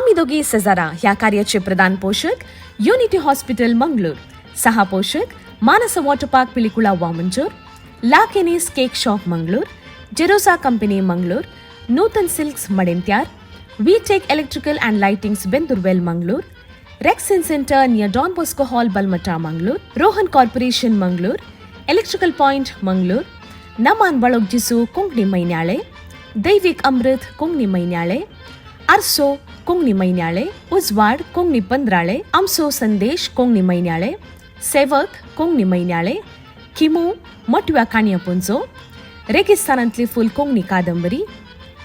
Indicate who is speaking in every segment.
Speaker 1: आम्ही दोघी सजारा ह्या कार्याचे प्रधान पोषक युनिटी हॉस्पिटल मंगळूर, सहा पोषक मानस वॉटर पार्क पिलिकुळा वामंजूर, ला केनीस केक शॉप मंगळूर, जेरोसा company Mangaluru, Nutan silks Madanthyar, V tech electrical and lightings Bendurwell Mangaluru, rexine centre near Don Bosco hall Balmatta Mangaluru, Rohan corporation Mangaluru, electrical point Mangaluru, नमान बळोग जिसू कोंकणी मैन्याळे, दैविक अमृत कोंकणी मैन्याळे, आरसो कोंकणी मैन्याळे, उजवाड कोंकणी पंद्राळे, आमसो संदेश कोंकणी मैन्याळे, सेवक कोंकणी मैन्याळे, किमू मोटव्या काणया पुंजो, रेगिस्तानांतली फुल कोंकणी कादंबरी,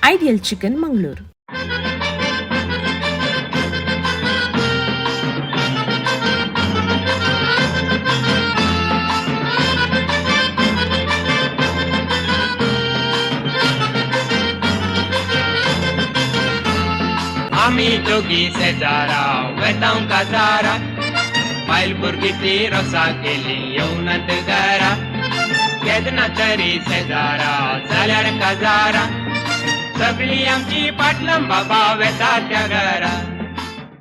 Speaker 1: आयडियल चिकन मंगळूर.
Speaker 2: आम्ही दोघी शेजारा वेतांव काजारा, पायल भुरगीची रोसा केली येवनात घरा, केदना तरी शेजारा जाल्यार काजारा, सगळी आमची पाटलम बाबा वेता त्या घरा.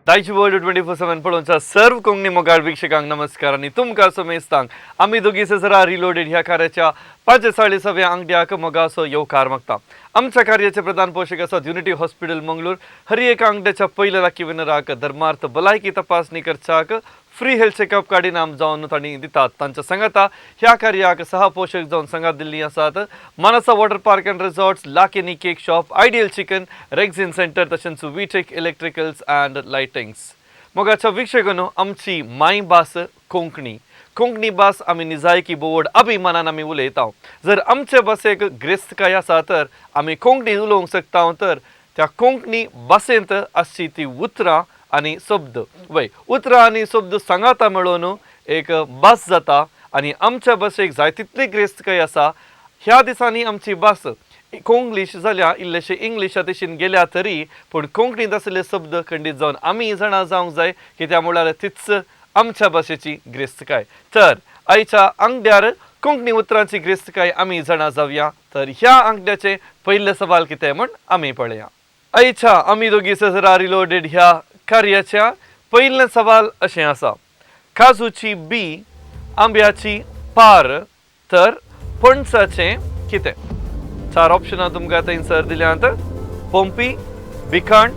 Speaker 3: ताईची वर्ल्ड 24/7 पळोवच्या सर्व कोंकणी मोगाळ वीक्षकांक नमस्कार आणि तुमकां सोमेस्तांक आमी दोगी सजरा रिलोडेड ह्या कार्याच्या 45व्या अंगड्याक मोगासो येवकार मागता. आमच्या कार्याचे प्रधान पोषक आसात युनिटी हॉस्पिटल मंगळूर. हर एका अंगड्याच्या पहिल्या लाकी विनराक धर्मार्थ भलायकी तपासणी करच्याक फ्री हेल्थ चेकअप कार्ड इनाम जावन तांणी दितात. तांच्या सांगाता ह्या कार्याक सहा पोषक जावन सांगात दिल्ली आसात. Manasa water park and resorts, लाकेनी cake shop, ideal chicken, rexine centre तशेंच V tech electricals and lightings. मोगाच्या वीक्षकांनो, आमची माय भास कोंकणी. कोंकणी भास आमी निजायकी बोवड अभिमानान आमी उलयता. जर आमचे भासेक गिरेस्तकाय आसा तर आमी कोंकणी उलोवंक शकता, तर त्या कोंकणी भासेंत आसची ती उतरां आनी शब्द, वय उतरां आनी शब्द सांगाता मेळून एक भास जाता. आनी आमच्या भाशेक जाय तितली गिरेस्तकाय आसा. ह्या दिसांनी आमची भास कोंकणीश जाल्या, इल्लेशे इंग्लिशा तशेन गेल्या तरी पूण कोंकणींत आसले शब्द खंडीत जावन आमी जाणा जावंक जाय, कित्याक म्हळ्यार तीच आमच्या भाशेची गिरेस्तकाय. तर आयच्या अंगड्यार कोंकणी उतरांची गिरेस्तकाय आमी जाणा जावया. तर ह्या अंगड्याचे पयले सवाल कितें म्हण आमी पळया. आयच्या आमी दोगी सजरा रिलोडेड ह्या कार्याच्या पयले सवाल अशें आसा: काजूची बी, आंब्याची पार, तर पणसाचें कितें? 4 ऑप्शनां तुमकां थंयसर दिल्यांत: पोंपी, भिकाण,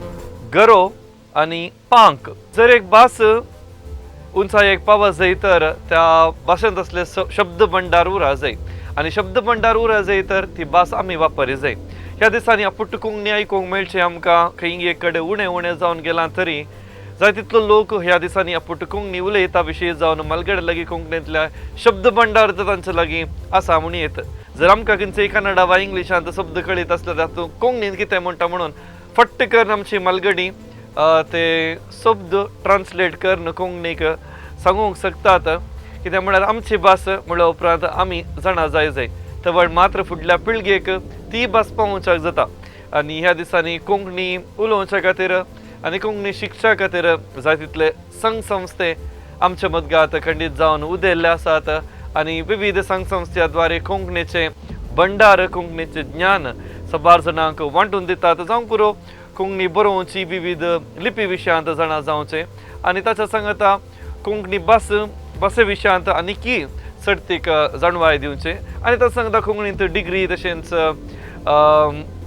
Speaker 3: गरो आनी पांक. जर एक भास उंचायेक पावत जाय तर त्या भाशेंत असले शब्द भंडार उरा जाय, आनी शब्द भंडार उरा जाय तर ती भास आमी वापरली जाय. ह्या दिसांनी अपुट्ट कोंकणी आयकूंक मेळचें आमकां खंय एक कडेन उणें उणें जावन गेलां तरी जाय तितलो लोक ह्या दिसांनी अपुट्ट कोंकणी उलयता विशयी जावन मलगडे लागीं कोंकणींतल्या शब्द भंडार तांचे लागीं आसा म्हूण येत. जर आमकां खंयचेय कन्नडा वा इंग्लिशांत शब्द कळीत आसले तातूंत कोंकणींत कितें म्हणटा म्हणून फट्ट करून आमची मलगडी ते शब्द ट्रान्सलेट करून कोंकणीक सांगूंक शकतात, कित्याक म्हळ्यार आमची भास म्हणल्या उपरांत आमी जाणा जाय. तर मात्र फुडल्या पिळगेक ती भास पावोवच्याक जाता. आनी ह्या दिसांनी कोंकणी उलोवच्या खातीर आनी कोंकणी शिकच्या खातीर जाय तितले संघ संस्थे आमच्या मदगांत खंडीत जावन उदेल्ले आसात. आनी विविध संघ संस्थेच्या द्वारे कोंकणीचे भंडार, कोंकणीचे ज्ञान सबार जाणांक वांटून दितात. जावं पुरो कोंकणी बरोवची विविध लिपी विशयांत जाणा जावचें, आनी ताच्या सांगता कोंकणी भासे विशयांत आनीकी सर्तीक जाणवाय दिवचे. आनी ताच्या सांगता कोंकणींत डिग्री तशेंच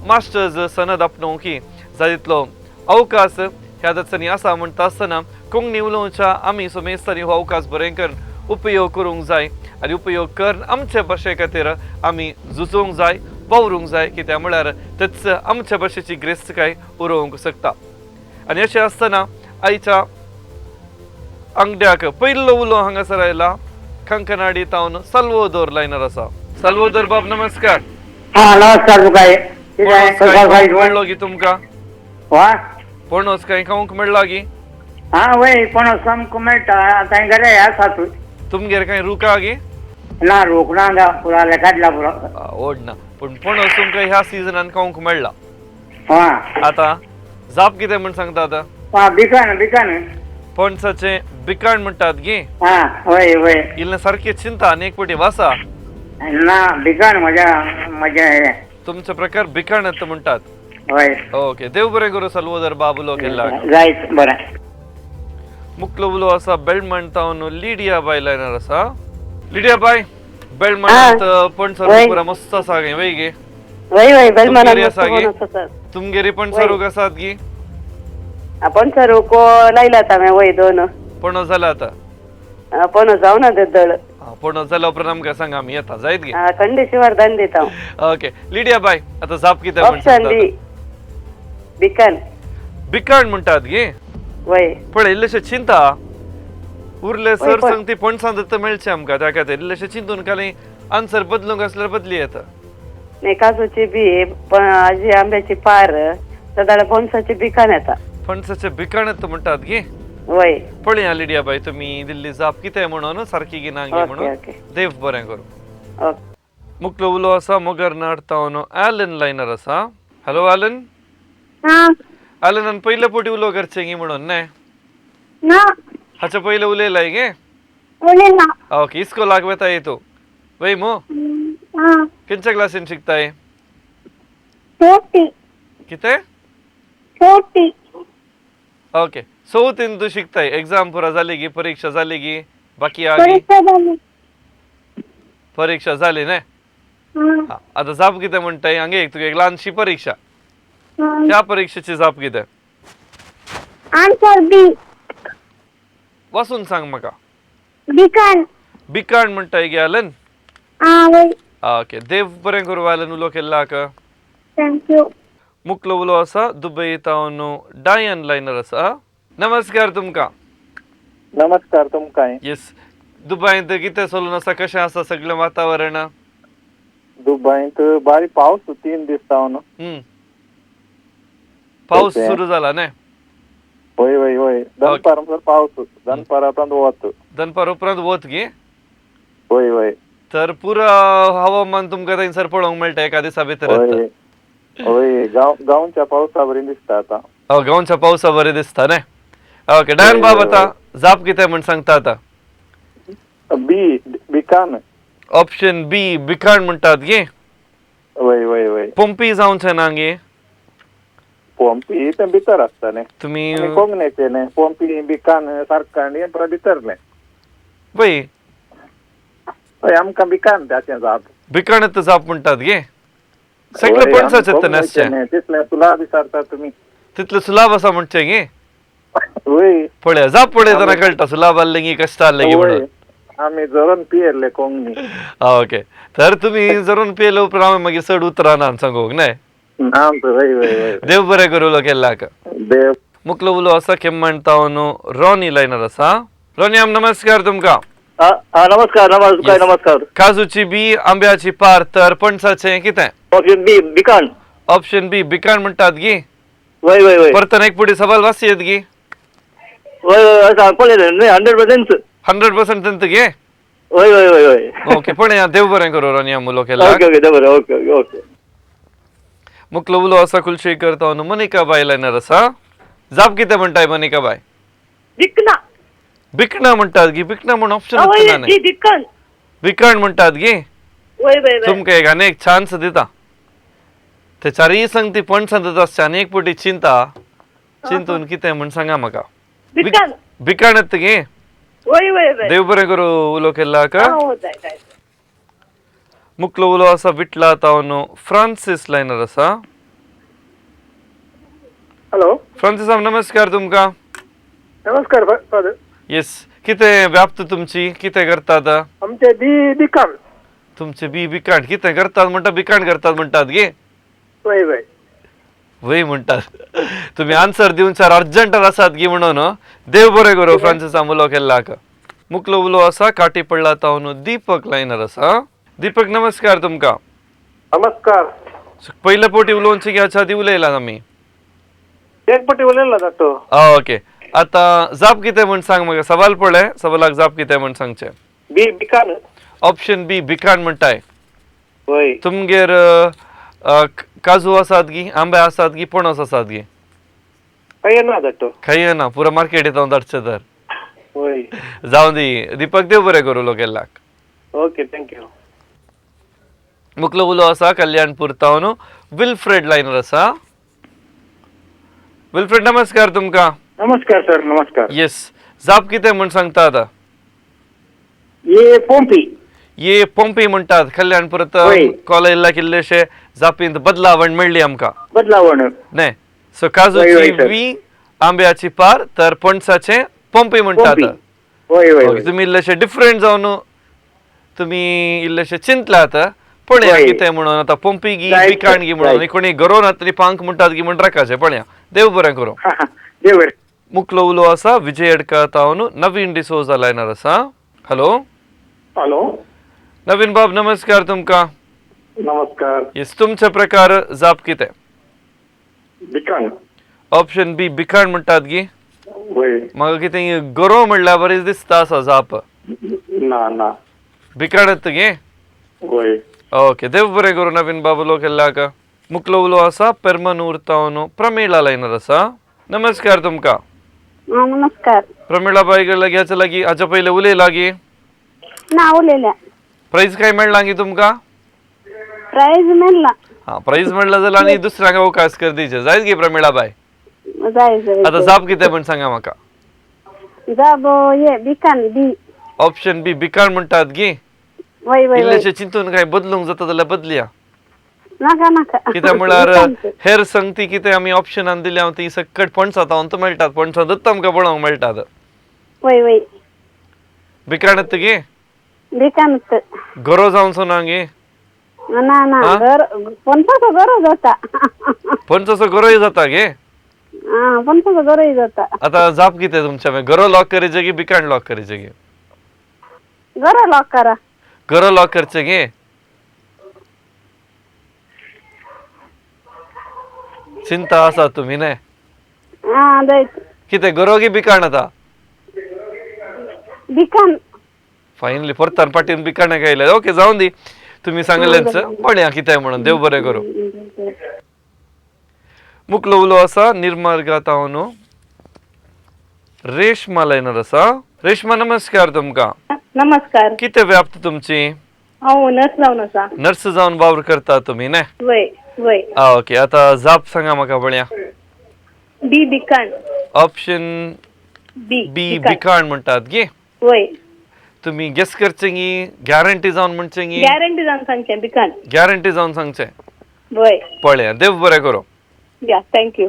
Speaker 3: मास्टर्स सनद आपणोवंकी जाय तितलो अवकाश ह्या दिसांनी आसा. म्हणटा आसतना कोंकणी उलोवच्या आमी सोमेस्तांनी हो अवकाश बरें करून उपयोग करूंक जाय, आनी उपयोग करून आमच्या भाशे खातीर आमी झुजोवंक जाय, वावरूंक जाय, कित्याक म्हळ्यार तेच आमच्या भाशेची गिरेस्तकाय उरोवंक शकता. आनी अशें आसतना आयच्या अंगड्याक पयलो उलो हांगासर आयला कंकनाडी तावन साल्वादोर लायनर आसा. साल्वादोर बाब नमस्कार.
Speaker 4: नमस्कार
Speaker 3: मेळ्ळो गी तुमकां? पणस कांय खावंक मेळ्ळा गी?
Speaker 4: वय पणस सामको मेळटा. आतां घरा आसा तूं
Speaker 3: तुमगेर कांय रुका गी?
Speaker 4: ना रोख ना, पुराले काडला पुरो
Speaker 3: ओड ना. पूण पणस तुमकां ह्या सिजनान खावंक मेळ्ळा. आतां जाप कितें म्हण सांगता आतां?
Speaker 4: बिकान
Speaker 3: पणसाचें बिकाण म्हणटात गे.
Speaker 4: वय वय
Speaker 3: इल्लें सारकें चिंता आनी एक पटी वासा
Speaker 4: ना बिकान म्हज्या
Speaker 3: तुमचे प्रकार बिकाण म्हणटात.
Speaker 4: होय
Speaker 3: ओके देव बरें करूं सलवोदर बाबुलो केल्ला
Speaker 4: जायच बरें
Speaker 3: मुक्लो उलो आसा बेळमण तावन लिडिया बाय लायनर आसा लिडिया बाय बेळमणांत पणसर
Speaker 4: वय.
Speaker 3: पुरा मस्त आसा गे वय गे
Speaker 4: वय वय बेलमाना
Speaker 3: तुमगेरी आसा गे तुमगेरी पणसरूक आसात गी
Speaker 4: आपण सर को लायला तामे वय दोन
Speaker 3: पण जाला आता
Speaker 4: आपण जाऊ ना दळ
Speaker 3: पण जाला उपरांत आमकां सांगा आमी येता जायत गे
Speaker 4: खंडेश्वर दान दिता
Speaker 3: ओके लिडिया बाय आता जाप कितें
Speaker 4: ऑप्शन बी बिकन
Speaker 3: बिकाण म्हणटात गे
Speaker 4: वय
Speaker 3: पण इल्लेशे चिंता उरले सर
Speaker 4: पण-
Speaker 3: सांगती पणसां तर मेळचे आमकां त्या खातीर इल्लेशे चिंतून खाली आन्सर बदलूंक आसल्यार बदली येता
Speaker 4: ने काजूची बी आजी आंब्याची पार सदाळ पणसाची बिकन येता
Speaker 3: फणसाचे बिकाण येता म्हणटात गे
Speaker 4: वय
Speaker 3: पळया लिडिया बाय तुम्ही दिल्ली जाप कितें म्हणून सारकी गी ना गे
Speaker 4: ओके,
Speaker 3: म्हणून
Speaker 4: ओके.
Speaker 3: देव बरें करूं
Speaker 4: ओके
Speaker 3: मुक्लो उलो आसा मोगर नाडतावन ॲलन लायनर आसा हॅलो ॲलन
Speaker 5: हा
Speaker 3: ॲलनान पयले पोटी उलो करचे गे म्हणून न्हय
Speaker 5: ना
Speaker 3: हाचे पयले उलयलाय गे
Speaker 5: उलयना
Speaker 3: ओके इस्कोलाक वेता येतो वय मो
Speaker 5: हा
Speaker 3: खंयच्या क्लासीन शिकताय
Speaker 5: छोटी
Speaker 3: कितें
Speaker 5: छोटी
Speaker 3: ओके चवथीन तू शिकताय एक्झाम पुरा जाली गी परीक्षा जाली गी बाकी आगी
Speaker 5: परीक्षा झाली
Speaker 3: परीक्षा जाली न्हय
Speaker 5: हा
Speaker 3: हा, आता जाप कितें म्हणटाय हांगे एक तुका एक ल्हानशी परीक्षा
Speaker 5: हा
Speaker 3: त्या परीक्षेची जाप कितें
Speaker 5: आन्सर बी
Speaker 3: वाचून सांग म्हाका
Speaker 5: बिकन
Speaker 3: बिकाण म्हणटाय गे ॲलन
Speaker 5: हा वय
Speaker 3: ओके देव बरें करूं ॲलन उलो केल्लाक
Speaker 5: थँक्यू
Speaker 3: मुक्लो उलो आसा दुबय तावन डायन लायनर आसा नमस्कार तुमकां
Speaker 6: नमस्कार तुमकां
Speaker 3: येस दुबयंत कितें चलून आसा कशें आसा सगळें वातावरण
Speaker 6: दुबयंत बारीक पावस 3 दीस जावन
Speaker 3: पाऊस
Speaker 6: ओके.
Speaker 3: सुरू जाला न्हय
Speaker 6: वय वय वय दनपार पावस दनपारा उपरांत वत
Speaker 3: दनपार उपरांत वत गे
Speaker 6: वय वय
Speaker 3: तर पुरो हवामान तुमकां थंयसर पळोवंक मेळटा एका दिसा भितर
Speaker 6: वय वय गांवच्या पावसा बरी दिसता आतां
Speaker 3: गांवच्या पावसा बरें दिसता न्हय ओके डायन बाब आतां जाप कितें म्हण सांगता आतां
Speaker 6: बी बिकान
Speaker 3: ऑप्शन बी बिकाण म्हणटात गे
Speaker 6: वय वय वय
Speaker 3: पंपी जावचें ना गे
Speaker 6: पंपी तें भितर आसता न्ही
Speaker 3: तुमी
Speaker 6: आनी कोंकणीचे न्ही पंपी बिकान सारकांडी परत भितर न्ही
Speaker 3: पळय
Speaker 6: हय आमकां बिकान त्याचें जाप
Speaker 3: बिकाणत जाप म्हणटात गे सगळे पणसाचे तर नासचे
Speaker 6: तितलें तुला विचारता तुमी
Speaker 3: तितले सुलाभ आसा म्हणचे गे
Speaker 6: वय
Speaker 3: पळया जाप पळयतना कळटा सुलाभ आसले गी कष्ट आसले गी
Speaker 6: वय
Speaker 3: म्हणून
Speaker 6: आमी जरून पियेल्ले कोंकणी
Speaker 3: ओके तर तुम्ही जरून पेले उपरांत हांवें मागीर चड उतरां ना सांगूंक न्हय
Speaker 6: ना वय वय वय
Speaker 3: देव बरें करूं उलो केल्लाक
Speaker 6: देव
Speaker 3: मुक्लो उलो आसा केम्मण तावन रॉनी लायनर आसा रॉनी आम नमस्कार तुमकां
Speaker 7: नमस्कार नमस्कार
Speaker 3: Yes.
Speaker 7: नमस्कार
Speaker 3: काजूची बी आंब्याची पार तर पणसाचें कितें
Speaker 7: ऑप्शन बी बिकान
Speaker 3: ऑप्शन बी बिकाण म्हणटात गी
Speaker 7: वय वय वय
Speaker 3: परतन एक पुटी सवाल वासी येत गी
Speaker 7: वय वय पळयलें न्ही 100%
Speaker 3: 100% तंत गे
Speaker 7: वय वय वय वय
Speaker 3: ओके पण या देव बरें करूं रॉनी आम उलो केल्लाक
Speaker 7: ओके ओके बरें ओके ओके ओके
Speaker 3: मुक्लो उलो आसा कुलशेकर तावन मनिका बाय लायनर आसा जाप कितें म्हणटाय मनिका बाय
Speaker 5: बिकना
Speaker 3: बिकणा म्हणटात गी बिकणा म्हण ऑप्शन
Speaker 5: वय ती बिकन
Speaker 3: बिकाण म्हणटात गी
Speaker 5: वय वय वय
Speaker 3: तुमकां एक आनी एक चान्स दिता ते चारय संगती पणसां दिता आसता आनी एक पुटी चिंता चिंतून कितें म्हण सांगा म्हाका
Speaker 5: बिकन
Speaker 3: बिकाण येता गे
Speaker 5: वय वय वय
Speaker 3: देव बरें करूं उलो केल्लाक
Speaker 5: हो जाय जाय
Speaker 3: मुक्लो उलो आसा विटला तावन फ्रांसीस लायनर आसा
Speaker 6: हॅलो
Speaker 3: फ्रांसीस आम नमस्कार तुमकां
Speaker 6: नमस्कार फादर
Speaker 3: येस कितें व्याप्त तुमची कितें करतात
Speaker 6: आमचे बिकान
Speaker 3: तुमचे बी बिकाण कितें करतात म्हणटा बिकाण करतात म्हणटात गे
Speaker 6: वय वय
Speaker 3: वय म्हणटात तुम्ही आन्सर दिवचार अर्जंटार आसात गी म्हणून देव बरें करूं फ्रांसीस आम उलो केल्लाक मुक्लो उलो आसा काटी पडला तावन दीपक लायनर आसा दीपक नमस्कार तुमकां
Speaker 6: नमस्कार
Speaker 3: पयले पोटी उलोवची ह्याच्या आदी उलयलात आमी
Speaker 6: एक पटी उलयला जातो
Speaker 3: ओके आता जाप कितें म्हण सांग म्हाका सवाल पळय सवालाक जाप कितें म्हण सांगचें
Speaker 6: बिकान
Speaker 3: ऑप्शन बी बिकाण म्हणटाय
Speaker 6: वय
Speaker 3: तुमगेर काजू आसात गी आंबे आसात गी पणस आसात गी
Speaker 6: काय ना जातो
Speaker 3: खाय ना पुरो मार्केट येता धाडचे तर
Speaker 6: वय
Speaker 3: जावं दी दीपक देव बरें करूं उलो केल्लाक
Speaker 6: ओके थँक्यू
Speaker 3: मुक्लो उलो आसा कल्याणपूर तावन विल्फ्रेड लायनर आसा विल्फ्रेड नमस्कार तुमका.
Speaker 6: नमस्कार सर नमस्कार.
Speaker 3: येस, जाप कितें म्हण सांगता आता.
Speaker 6: ये पोंपी.
Speaker 3: ये पंपी म्हणटात. कल्याणपुरात
Speaker 6: होय.
Speaker 3: कॉलेजला किल्लेशे जापींत बदलावण मेळ्ळी आमकां.
Speaker 6: बदलावण.
Speaker 3: न्हय, सो
Speaker 6: होय,
Speaker 3: काजूची
Speaker 6: होय, सर.
Speaker 3: वी, आंब्याची पार, तर पणसाचे पंपी म्हणटात.
Speaker 6: पोंपी. होय होय
Speaker 3: ओके, तुम्ही इल्लेशे डिफरंट जावन तुम्ही इल्लेशे चिंतलात. पळया
Speaker 6: होय.
Speaker 3: कितें म्हणून आता पंपी गी
Speaker 6: Right,
Speaker 3: बिकाण गी म्हणून
Speaker 6: right.
Speaker 3: आनी कोणी गरोवन तरी पांक म्हणटात गी म्हण राखाचे. पळया, देव बरें करूं.
Speaker 6: देवर.
Speaker 3: मुखलो उलो आसा विजय अडका तावन नवीन डिसोजा लायनार आसा. हॅलो
Speaker 6: हॅलो
Speaker 3: नवीन बाब, नमस्कार तुमका.
Speaker 6: नमस्कार.
Speaker 3: येस, तुमचे प्रकार जाप कितें.
Speaker 6: बिकान.
Speaker 3: ऑप्शन बी बिकाण म्हणटात गी.
Speaker 6: होय.
Speaker 3: म्हाका कितें गरो म्हणल्यार बरें दिसता आसा जाप.
Speaker 6: ना ना.
Speaker 3: बिकाणत गे.
Speaker 6: होय.
Speaker 3: ओके, देव बरें करूं नवीन बाब उलो केल्ल्याक. मुखलो उलो आसा पेरमनूर तावन प्रमिळा लायनार आसा. नमस्कार तुमका.
Speaker 4: नमस्कार.
Speaker 3: प्रमिळा बाई लागीं लागीं हाच्या पयले उलयला गी.
Speaker 4: ना उलयल्या.
Speaker 3: प्राइज काय मेळ्ळा गी तुमका.
Speaker 4: प्राइज मेळ्ळा.
Speaker 3: हा, प्राइज मेळ्ळा जाल्यार आनी दुसऱ्याक अवकाश कर दिवचे. जायत गी प्रमिळा बाई.
Speaker 4: जाय जाय.
Speaker 3: आता जाप कितें म्हण सांगा म्हाका.
Speaker 4: जाब ये बिकान बी.
Speaker 3: ऑप्शन बी बिकाण म्हणटात गी.
Speaker 4: वय वय वय.
Speaker 3: इल्लेशे चिंतून काय बदलूंक जाता जाल्यार बदलया.
Speaker 4: नाका नाका.
Speaker 3: कित्याक म्हळ्यार हेर संगती कितें आमी ऑप्शनान दिल्या ती सकट पणसां तावन मेळटात. पणसां दत्त आमकां पळोवंक मेळटात.
Speaker 4: वय वय.
Speaker 3: बिकाणत गे.
Speaker 4: बिकानत.
Speaker 3: गरो जावन सोना गे.
Speaker 4: ना ना
Speaker 3: हा?
Speaker 4: घर पंचाचो गरो जाता.
Speaker 3: पणसाचो गरोय जाता गे.
Speaker 4: पंचाचो गरोय जाता.
Speaker 3: आता जाप कितें तुमच्या. गरो लॉक करीचे गे बिकाण लॉक करीचे गे.
Speaker 4: गरो लॉक करा.
Speaker 3: गरो लॉक करचे गे. चिंता आसा तुम्ही न्हय.
Speaker 4: जाय.
Speaker 3: कितें गरो गी बिकाण आता.
Speaker 4: बिकान.
Speaker 3: फायनली परतान पाटीन बिकाणे गायले. ओके, जाऊन दी. तुम्ही सांगलेंच पळया कितें म्हणून. देव बरें करूं. मुखलो उलो आसा निर्मार्गा तावन रेशमा लायनार आसा. रेशमा नमस्कार तुमका.
Speaker 5: नमस्कार.
Speaker 3: कितें व्याप्त तुमची.
Speaker 5: हांव नर्स जावन आसा.
Speaker 3: नर्स जावन वावर करता तुम्ही न्हय.
Speaker 5: वय वय.
Speaker 3: ओके, आता जाप सांगा म्हाका पळया.
Speaker 5: बी बिकान.
Speaker 3: ऑप्शन
Speaker 5: बी
Speaker 3: बी बिकाण म्हणटात गे.
Speaker 5: वय.
Speaker 3: तुम्ही गेस करचे गी गॅरंटी जावन म्हणचे गी.
Speaker 5: गॅरंटी जावन सांगचें बिकान.
Speaker 3: गॅरंटी जावन सांगचे.
Speaker 5: वय.
Speaker 3: पळया, देव बरें करूं.
Speaker 5: या थँक्यू.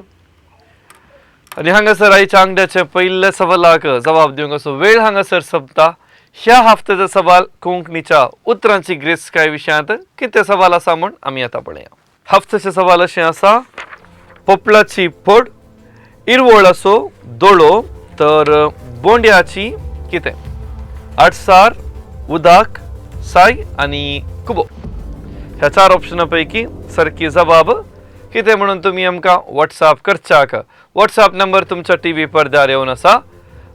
Speaker 3: आणि हांगासर आयच्या अंगड्याचे पयले सवालाक जबाब दिवंक असो वेळ हांगासर सोंपता. ह्या हफ्त्याचा सवाल कोंकणीच्या उतरांची ग्रेस काय विशयांत कितें सवाल आसा म्हण आमी आतां पळया. हफ्त्याचे सवाल अशें आसा. पोपलाची पड, इरवळ असो दोळो तर बोंड्याची कितें. आडसार, उदक, साय आनी कुबो. ह्या 4 ऑप्शना पैकी सारकी जबाब कितें म्हणून तुम्ही आमकां व्हॉट्सॲप करच्याक. व्हॉट्सॲप नंबर तुमच्या टीव्ही पडद्यार येवन आसा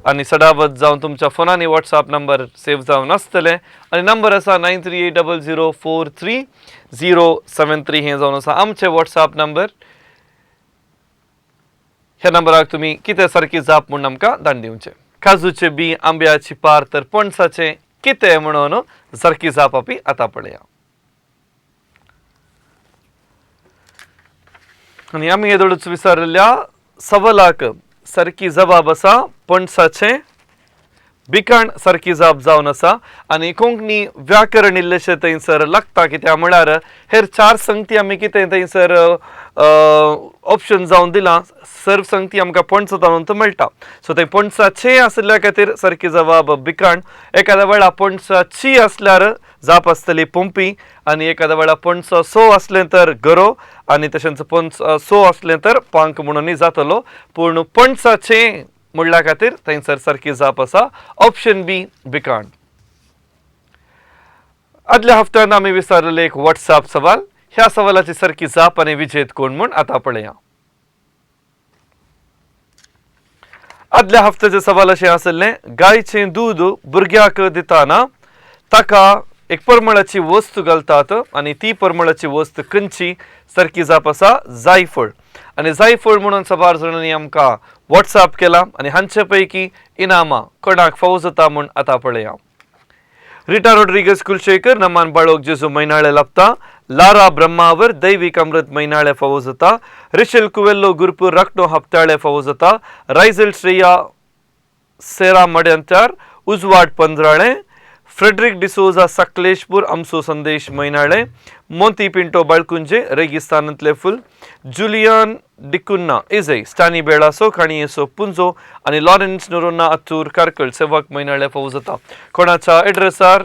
Speaker 3: आनी सडावत जावन तुमच्या फोनांनी व्हॉट्सॲप नंबर सेव्ह जावन आसतले. आनी नंबर आसा 9380043073. हें जावन आसा आमचे व्हॉट्सॲप नंबर. ह्या नंबराक तुम्ही कितें सारकी जाप म्हणून आमकां धाडून दिवचे. काजूचे बी, आंब्याची पार तर पणसाचे कितें म्हणून सारकी जाप आपी आतां पळया. आणि आमी येदोळूच विचारलेल्या सवालाक सारकी जबाब आसा पणसाचे बिकाण सारकी जाप जावन आसा. आनी कोंकणी व्याकरण इल्लेशें थंयसर लागता. कित्याक म्हळ्यार हेर 4 संगती आमी कितें थंयसर ऑप्शन जावन दिलां. सर्व संगती आमकां पणस तावन मेळटा. सो थंय पणसाचे आसल्या खातीर सारकी जबाब बिकाण. एखाद्या वेळा पणसाची आसल्यार जाप आसतली पंपी आनी एखाद्या वेळा पणस सो आसलें तर गरो आनी तशेंच पणस सो आसलें तर पांक म्हणूनय जातलो. पूण पणसाचे म्हणल्या खातीर थंयसर सारकी जाप आसा ऑप्शन बी बिकाण. आदल्या हफ्त्यान आमी विचारलेले एक व्हॉट्सॲप सवाल. ह्या सवालाची सारकी जाप आनी विजेत कोण म्हूण आतां पळया. आदल्या हफ्त्याचे सवाल अशें आसलें. गायचें दूद भुरग्याक दिताना ताका एक परमळाची वस्त घालतात आनी ती परमळाची वस्त खंयची. सारकी जाप आसा जायफळ. आनी जायफळ म्हणून 6 जाणांनी आमकां व्हॉट्सॲप केला आनी हांचे पैकी इनामां कोणाक फावो जाता म्हूण आतां पळया. रिटा रोड्रिगस कुलशेकर, नमान बाळोक जेजू मैनाळे लाभता, लारा ब्रह्मावर दैविक अमृत मैनाळे फावो जाता रिशल कुवेल्लो गुरुपूर रक्नो हप्ताळे फावो जाता रायझल श्रेया सेरा मड्यांत्यार उजवाड पंधराळे फ्रेडरिक डिसोजा सकलेशपूर अमसो संदेश मैनाळे मोंती पिंटो बाळकुंजे रेगिस्तानांतले फुल जुलियन डिकुन्ना इजय स्टानी बेळासो खाणियेसो पुंजो आणि लॉरेन्स नोरोना अत्तूर कारकळ सेवक मैनाळे फावो जाता कोणाच्या एड्रेसार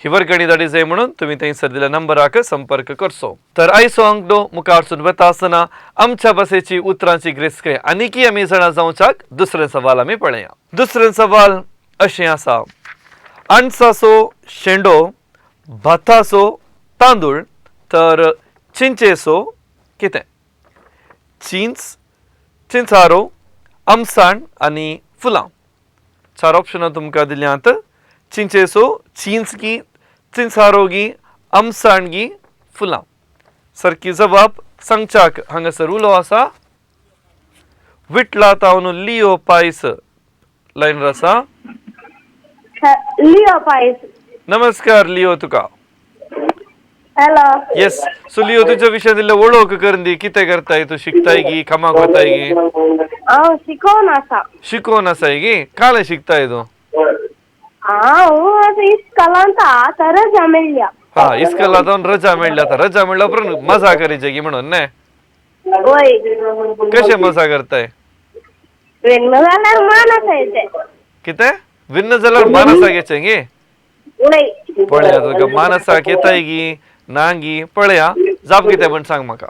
Speaker 3: ही वर्गणी धाडी जाय म्हणून तुम्ही थंयसर दिल्या नंबराक संपर्क करचो तर आयचो अंकडो मुखारसून वता आसतना आमच्या बसेची उतरांची ग्रेस्कय आनीकी आमी जाणा जावच्याक दुसरे सवाल आमी पळया दुसरे सवाल अशें आसा अणसाचो शेंडो भाताचो तांदूळ तर चिंचेचो कितें चिंचारो आमसाण आनी फुलां चार ऑप्शनां तुमकां दिल्यांत चिंचेचो चिंचगी चिंचारोगी आमसाणगी फुलां सारकी जबाब सांगच्याक हांगासर उलो आसा विटला तावन लिओ पायस लायनर आसा
Speaker 5: लिओ पायस.
Speaker 3: नमस्कार लिओ तुका
Speaker 5: हॅलो.
Speaker 3: येस सो लिओ तुझ्या विशयान दिल्ले वळख कर दी कितें करताय तूं शिकताय गी कामाक वताय गी
Speaker 5: हांव शिकोवन आसा.
Speaker 3: शिकोवन आसाय गी काळे शिकताय तूं
Speaker 5: हांव आतां इस्कॉलांत आतां रजा मेळ्ळ्या.
Speaker 3: हा इस्कॉलांत रजा मेळ्ळ्या आतां रजा मेळ्ळ्या उपरांत मजा करीचे गी म्हणून न्ही
Speaker 5: वय
Speaker 3: कशें मजा करताय
Speaker 5: वेगळं जाल्यार मान आसा येते.
Speaker 3: कितें विन्न जाल्यार मानसा घेचे गे
Speaker 5: वय
Speaker 3: पळया तुका मानसाक येताय गी ना गी पळया जाप कितें पण सांग म्हाका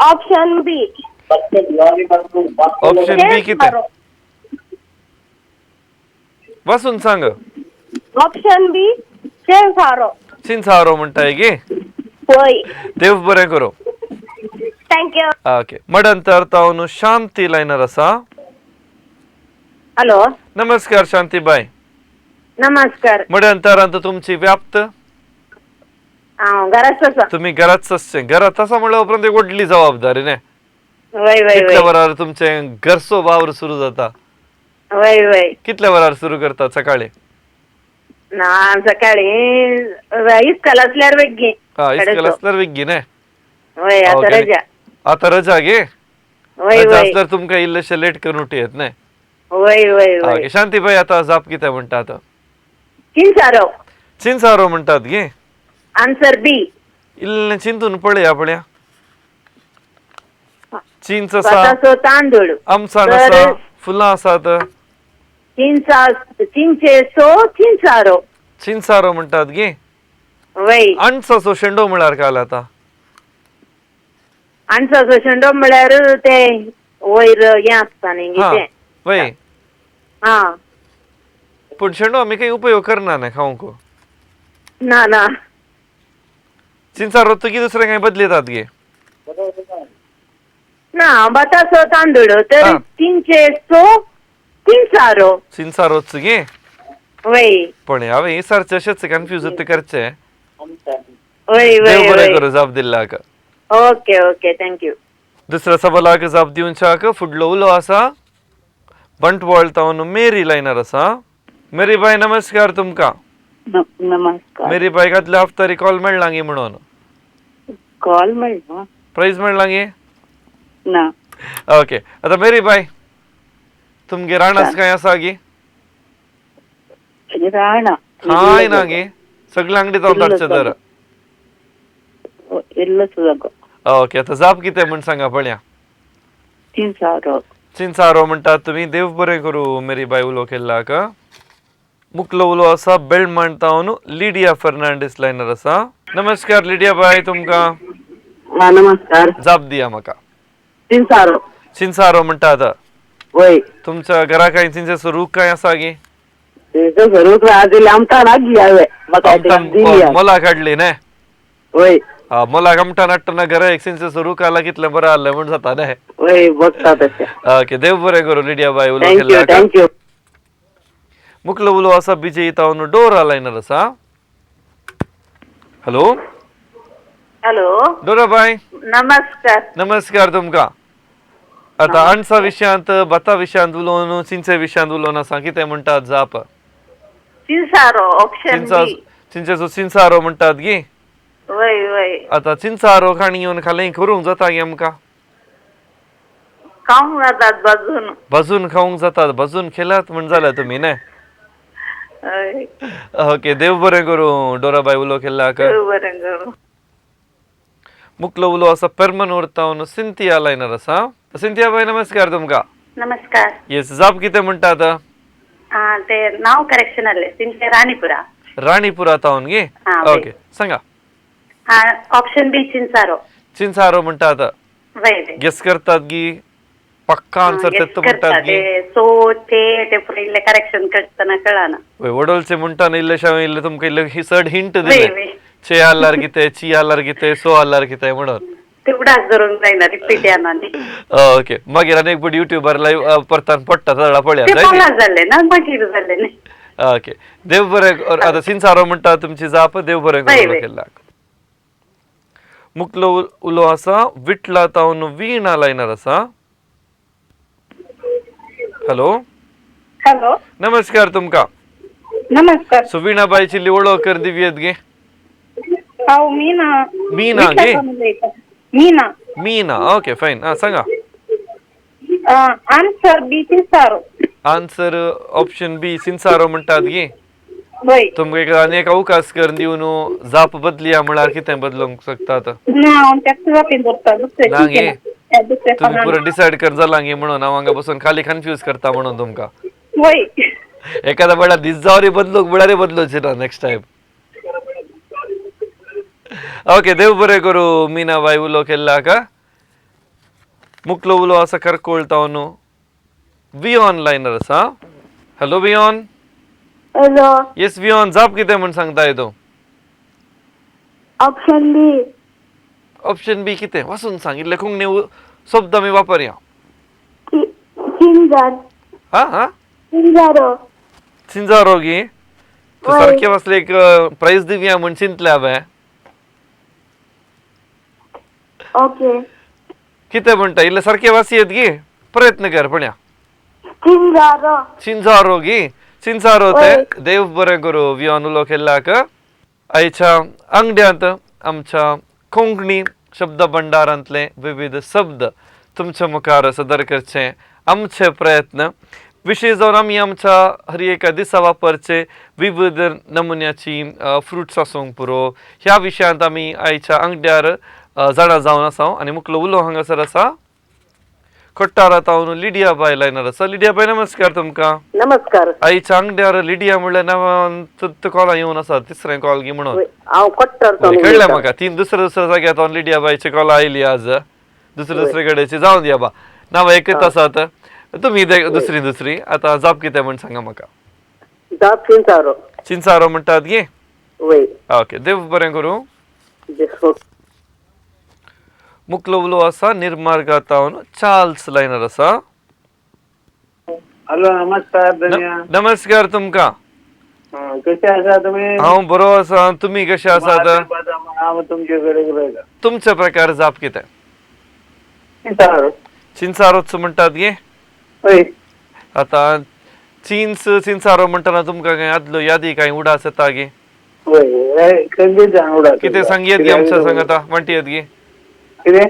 Speaker 5: ऑप्शन बी.
Speaker 3: ऑप्शन बी कितें वाचून सांग
Speaker 5: ऑप्शन बी शेणसारो.
Speaker 3: चिंचारो म्हणटाय गे
Speaker 5: वय
Speaker 3: देव बरें करूं
Speaker 5: थँक्यू.
Speaker 3: ओके मडंतर तावन शांती लायनर आसा
Speaker 5: हॅलो.
Speaker 3: नमस्कार शांतीबाई
Speaker 5: नमस्कार.
Speaker 3: मडंतरांत तुमची व्याप्त
Speaker 5: हांव घराच आसा.
Speaker 3: तुम्ही घरात आसचे घरात आसा म्हणल्या उपरांत एक व्हडली जबाबदारी न्ही
Speaker 5: वय वय
Speaker 3: कितल्या
Speaker 5: वय
Speaker 3: वरार तुमचे घरचो वावर सुरू जाता
Speaker 5: वय वय.
Speaker 3: कितल्या वरार सुरू करतात सकाळी
Speaker 5: ना सकाळी इस्कॉल असल्यार वेगळी.
Speaker 3: हा इस्कॉल असल्यार विग्गी न्ही
Speaker 5: वय आता
Speaker 3: ओके.
Speaker 5: रजा.
Speaker 3: आता रजा गे
Speaker 5: वय
Speaker 3: रजा
Speaker 5: वय
Speaker 3: असल्यार तुमकां इल्लेशे लेट करून उठयत न्ही
Speaker 5: वय वय वय.
Speaker 3: ओके शांतीबाई आता जाप कितें म्हणटात
Speaker 5: चिंचारो.
Speaker 3: चिंचारो म्हणटात गे
Speaker 5: आन्सर बी.
Speaker 3: इल्लें चिंतून पळया चिंच आसा
Speaker 5: भाताचो तांदूळ
Speaker 3: आमसाण
Speaker 5: तर
Speaker 3: आसा फुलां आसात
Speaker 5: चिंचेचो चिंचारो.
Speaker 3: चिंचारो म्हणटात गे
Speaker 5: वय
Speaker 3: अणसाचो शेंडो म्हळ्यार काय आता
Speaker 5: अणसाचो शेंडो म्हळ्यार ते वयर हें आसता न्ही
Speaker 3: हा
Speaker 5: कितें.
Speaker 3: वय
Speaker 5: हा
Speaker 3: पूण शेंडो आमी काही उपयोग करना न्ही खावंक
Speaker 5: ना ना
Speaker 3: चिंचारो की दुसरें काही बदलितात गे
Speaker 5: ना भाताचो तांदूळ तर
Speaker 3: हा.
Speaker 5: चिंचेचो चिंचारो.
Speaker 3: चिंचारोच गे
Speaker 5: वय
Speaker 3: पण हांवें सारचे अशेंच कन्फ्यूज करचे
Speaker 5: वय
Speaker 3: देव
Speaker 5: वय
Speaker 3: बरें
Speaker 5: वय.
Speaker 3: करूं जाप दिल्ल्याक
Speaker 5: ओके ओके थँक्यू.
Speaker 3: दुसऱ्या सवालाक जाप दिवच्याक फुडलो उलो आसा बंटवळ तावन मेरी लायनर आसा मेरी बाई नमस्कार तुमकां
Speaker 4: नमस्कार.
Speaker 3: मेरी बाई आदल्या हफ्तारी कॉल मेळ्ळा गे म्हणून
Speaker 4: कॉल मेळ्ळो
Speaker 3: प्राइज मेळ्ळा गे
Speaker 4: ना.
Speaker 3: ओके आता मेरी बाई तुमगे रानास काय आसा गे
Speaker 4: राणा
Speaker 3: हाय ना गे सगळे अंगडी जावन धाडचे तर
Speaker 4: इल्लो जागो.
Speaker 3: ओके आता जाप कितें म्हण सांगा पळया
Speaker 4: चिंचारो.
Speaker 3: चिंचारो म्हणटात तुमी देव बरें करूं मेरी बाई उलो केल्ल्याक मुकलो उलो आसा बेळमण तावन लिडिया फर्नांडीस लायनर आसा नमस्कार लिडिया बाई तुमकां
Speaker 4: हा नमस्कार.
Speaker 3: जाप दिया म्हाका
Speaker 4: चिंचारो.
Speaker 3: चिंचारो म्हणटात
Speaker 4: वय
Speaker 3: तुमच्या घरा काय चिंचेचो रूख काय आसा गे
Speaker 4: जरूर आज आमटाण आगी हांवें म्हाका
Speaker 3: आमटान
Speaker 4: दिली.
Speaker 3: मोला काडली न्ही
Speaker 4: वय
Speaker 3: हा मोलाक आमटान हाडटना घरा एक चिंचेचो रूख आला कितलें बरें आहलें म्हण जाता न्ही
Speaker 4: वय बघता तशें.
Speaker 3: ओके देव बरें करूं लिडिया बाई उलो
Speaker 4: थँक्यू
Speaker 3: केल्ल्याक
Speaker 4: थँक्यू.
Speaker 3: मुकलो उलो आसा बिजय तावन डोरा लायनर आसा हॅलो
Speaker 5: हॅलो
Speaker 3: डोरा बाई
Speaker 5: नमस्कार.
Speaker 3: नमस्कार तुमकां आता अणसा विशयांत भाता विशयांत उलोवन चिंचे विशयांत उलोवन आसा कितें म्हणटात जाप
Speaker 5: चिंचारो ऑप्शन
Speaker 3: चिंचा
Speaker 5: बी.
Speaker 3: चिंचेचो चिंचारो म्हणटात गे.
Speaker 5: वय वय
Speaker 3: आता चिंचारो खाणी येवन खालें करूंक जाता गे आमकां.
Speaker 5: खाऊंक जातात बाजून.
Speaker 3: भाजून खावंक जातात. भाजून खेळात म्हण जाल्या तुमी न्हय.
Speaker 5: हय
Speaker 3: ओके देव बरें करूं डोराबाई उलो केल्ल्याक.
Speaker 5: बरें करू.
Speaker 3: मुकलो उलो आसा पेरमन उरतावन सिंथिया लायनर आसा. सिंथिया बाई नमस्कार तुमकां.
Speaker 5: नमस्कार.
Speaker 3: येस जाप कितें म्हणटात.
Speaker 5: ते नाव करेक्शन आले सिंचे राणीपुरा.
Speaker 3: राणीपुरा तावन गे.
Speaker 5: हा, वय.
Speaker 3: ओके सांगा.
Speaker 5: ऑप्शन बी चिंचारो.
Speaker 3: चिंचारो म्हणटात.
Speaker 5: वय वय.
Speaker 3: गेस करतात गी. पक्का आन्सर तेत म्हणटात गी.
Speaker 5: सो ते पहिले करेक्शन करताना कळाना.
Speaker 3: वय वडोलचे म्हणटाना इल्लेशा इल्ले तुमकां इल्ले ही चड हिंट
Speaker 5: वय
Speaker 3: दिले.
Speaker 5: वय.
Speaker 3: चे आल्यार कितें ची आल्यार कितें सो आल्यार कितें म्हणून.
Speaker 5: तेवढाच धरून जायना रिपीट येना न्ही.
Speaker 3: ओके मागीर आनी एक बट युट्यूबर लायव्ह परतान पडटा तळा पळया
Speaker 5: ते
Speaker 3: जाय न्ही?
Speaker 5: पगार जाल्ले ना मागीर जाल्ले न्ही.
Speaker 3: ओके देव बरें आता सिंचारो म्हणटा तुमची जाप देव बरें
Speaker 5: वय,
Speaker 3: करूं
Speaker 5: वय.
Speaker 3: केल्ल्याक. मुकलो उलो आसा विटला तावन वीणा लायनर आसा. हॅलो
Speaker 5: हॅलो
Speaker 3: नमस्कार तुमकां.
Speaker 5: नमस्कार.
Speaker 3: सो वीणा बाईची वळख कर दिव्येत गे.
Speaker 5: हांव मीना.
Speaker 3: मीना गे.
Speaker 5: मीना.
Speaker 3: मीना ओके फायन सांगा.
Speaker 5: आन्सर बी चिंचारो.
Speaker 3: आन्सर ऑप्शन बी सिंचारो म्हणटात गे.
Speaker 5: वय.
Speaker 3: तुमकां एक आनी एक अवकाश करून दिवन जाप बदलिया म्हळ्यार कितें बदलूंक शकतात.
Speaker 5: ना हांव त्याच जापीन दवरता दुसरे
Speaker 3: ना गे.
Speaker 5: दुसरे
Speaker 3: तुम्ही पुरो डिसायड कर जाला गे म्हणून हांव हांगा बसून खाली कन्फ्यूज करता म्हणून तुमकां.
Speaker 5: वय.
Speaker 3: एखाद्या वेळार दीस जावरी बदलूंक म्हळ्यार बदलूचे ना नेक्स्ट टायम. ओके देव बरें करूं मीना बाई उलो केल्ल्याक. मुकलो उलो आसा करकोळतावन वियोन लायनर आसा. हॅलो वियोन.
Speaker 5: हॅलो
Speaker 3: येस वियोन जाप कितें म्हण सांगताय तूं.
Speaker 5: ऑप्शन बी.
Speaker 3: ऑप्शन बी कितें वाचून सांग इल्ले कोंकणी शब्द आमी वापरया.
Speaker 5: चिंजार.
Speaker 3: हा हा
Speaker 5: चिंजारो.
Speaker 3: चिंजारो गी. तू
Speaker 5: वय.
Speaker 3: सारखे वाचले एक प्राइज दिवया म्हण चिंतले हांवें.
Speaker 5: ओके.
Speaker 3: कितें म्हणटा इल्ले सारखे वाचयेत गी. प्रयत्न कर पळया.
Speaker 5: चिंजारो.
Speaker 3: चिंजारो गी. चिंचारो ते देव बरें करूं वियोन उलो केल्ल्याक. आयच्या अंगड्यांत आमच्या कोंकणी शब्द भंडारांतले विविध शब्द तुमच्या मुखार सदर करचे आमचे प्रयत्न. विशेष जावन आमी आमच्या हर एका दिसा वापरचे विविध नमुन्याची फ्रुट्स आसूंक पुरो ह्या विशयांत आमी आयच्या अंगड्यार जाणा जावन आसा. आनी मुकलो उलो हांगासर आसा कोट्टारा तावन लिडिया बाय लायनर आसा. लिडिया बाय नमस्कार तुमकां.
Speaker 5: नमस्कार.
Speaker 3: आयच्या अंगड्यार लिडिया म्हणल्यार नांवान कॉलां येवन आसा तिसरें कॉल गी म्हणून.
Speaker 5: हांव कोट्टर
Speaker 3: कळ्ळें म्हाका. तीन दुसऱ्या जाग्यार लिडिया बायची कॉल आयली आज दुसरे कडेची. जावन दिया बा नांवां एकच आसात. तुमी दुसरी आतां जाप कितें म्हण सांगा म्हाका.
Speaker 5: जाप चिंचारो.
Speaker 3: चिंचारो म्हणटात गे.
Speaker 5: वय.
Speaker 3: ओके देव बरें करूं. मुकलो उलो आसा निर्मार्गा तावन चार्ल्स लायनर आसा.
Speaker 6: हॅलो नमस्कार धन्या.
Speaker 3: नमस्कार तुमकां.
Speaker 6: कसे आसा तुम्ही.
Speaker 3: हांव बरो आसा. तुमी कशे आसात.
Speaker 6: हांव तुमचे कडेन
Speaker 3: तुमचे प्रकार जाप कितें.
Speaker 6: चिंचारो.
Speaker 3: चिंचारोच म्हणटात गे.
Speaker 6: वय.
Speaker 3: आतां चिंचारो म्हणटना तुमकां काय आदलो यादी काय उडास येता गे.
Speaker 6: वय खंयची जाण उडा.
Speaker 3: कितें सांगियेत गे आमच्या सांगाता म्हणटियेत गे.
Speaker 6: कितें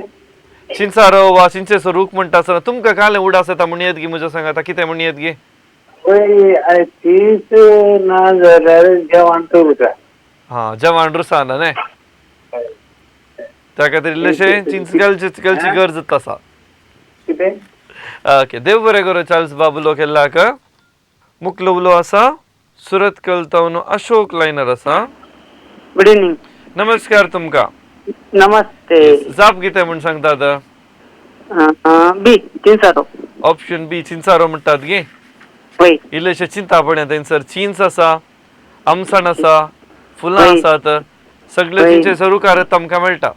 Speaker 3: चिंचारो वा चिंचेचो रूख म्हणटा आसतना तुमकां काले उडास येता म्हणयेत गे म्हज्या सांगाता कितें म्हणयेत गे.
Speaker 6: वय चीज ना जाल्यार जेवण उरता.
Speaker 3: हा जेवण रुसान न्हय. त्या खातीर इल्लेशे चिंच घालची गरज आसा.
Speaker 6: कितें
Speaker 3: ओके देव बरें करूं चार्ल्स बाब उलो केल्ल्याक. मुकलो उलो आसा सुरत कलतावन अशोक लायनर आसा.
Speaker 5: Good evening.
Speaker 3: नमस्कार तुमकां.
Speaker 5: नमस्ते.
Speaker 3: जाप कितें म्हण सांगतात.
Speaker 5: बी चिंचारो.
Speaker 3: ऑप्शन बी चिंचारो म्हणटात गे.
Speaker 5: वय.
Speaker 3: इल्लेशे चिंता पळया थंयसर चिंच आसा आमसण आसा फुलां
Speaker 5: वय.
Speaker 3: आसात सगळे चिंचेचो रुकार आमकां मेळटा.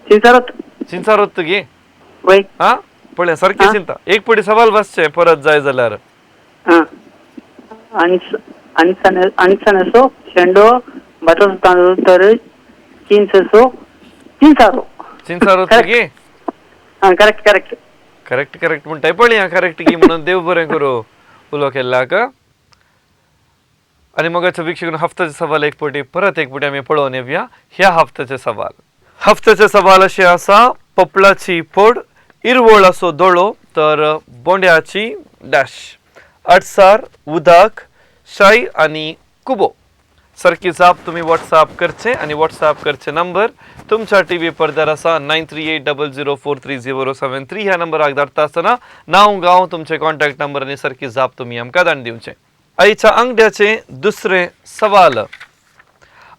Speaker 5: चिंचारो.
Speaker 3: चिंचारोत गे.
Speaker 5: वय.
Speaker 3: हा पळया सारकें चिंता. एक पडी सवाल वाचचे परत जाय जाल्यार.
Speaker 5: अणसणसो शेंडो बटाटो तांदूळ तर चिंचसो चिंचारो.
Speaker 3: चिंचारोत गे.
Speaker 5: Correct correct.
Speaker 3: करेक्ट म्हणटाय पळया करेक्ट गी म्हणून देव बरें करूं उलो केल्ल्याक. आणि मगाच्या वीक्षक हफ्त्याचे सवाल एक पुटी आम्ही पळोवन येऊया ह्या हफ्त्याचे सवाल असे असा पपळाची पोड इरवोळ असो दोळो तर बोंड्याची डॅश अडसार उदक शाई आणि कुबो सारखी जाप तुम्ही व्हॉट्सअप करचे आणि व्हॉट्सअप करचे नंबर तुमच्या टीव्ही पडद्यार असा 9380043073 ह्या नंबराक धाडटा आसतना नाव गांव तुमचे कॉन्टॅक्ट नंबर आणि सारखी जाप तुम्ही आमकां धाडून दिवचे आईच्या अंगड्याचे दुसरे सवाल